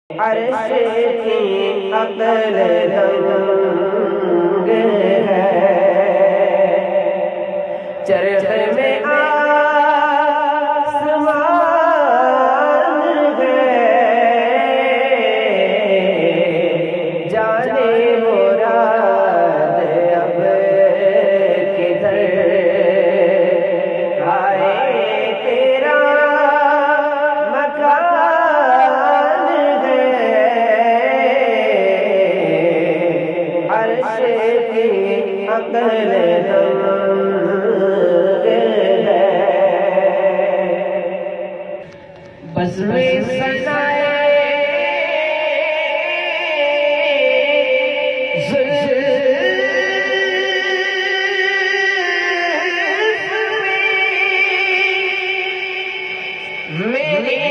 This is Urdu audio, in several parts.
عرش کی عقل دنگ ہے، چرخ میں آسمان ہے، جانے مراد اب کدھر آئے تیرا مکان ہے، عرش کی عقل دنگ ہے، بس میں سنائے میری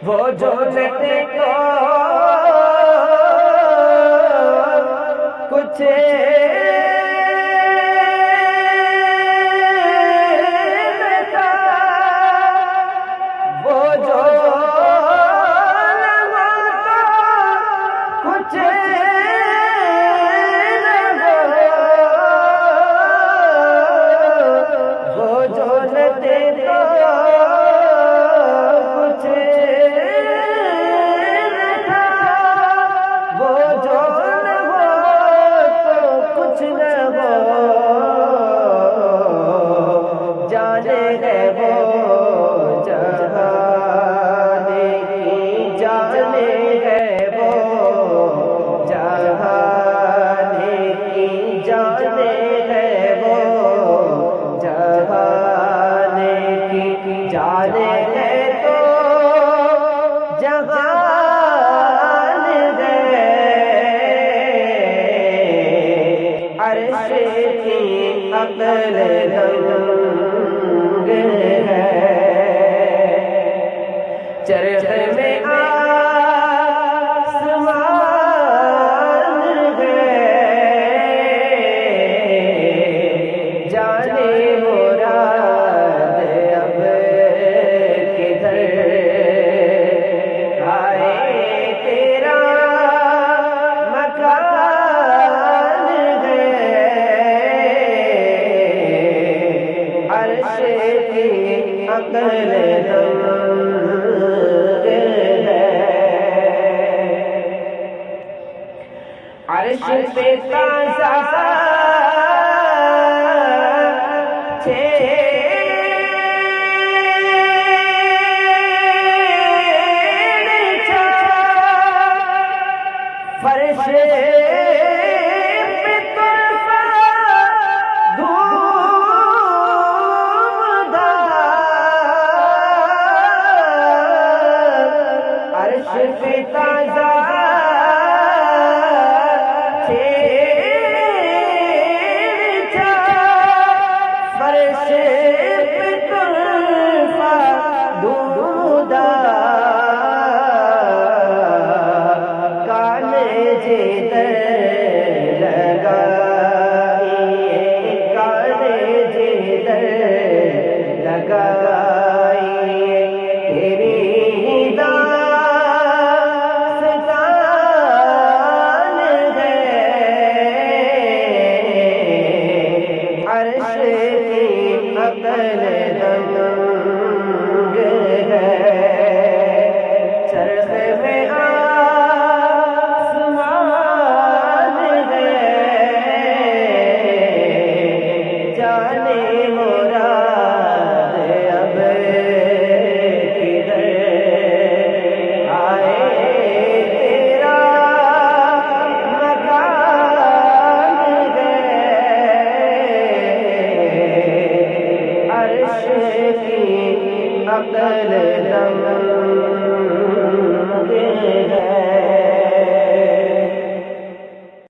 وہ جو لٹے کو کچھ بتا، وہ جو لگا کچھ لگا، وہ جو لٹے کو عرش کی عقل دنگ ہے، چرخ میں آسمان ہے، جانے مراد اب کدھر آئے تیرا مکان عقل دنگ ہے، عرش پہ تازہ فرش تازہ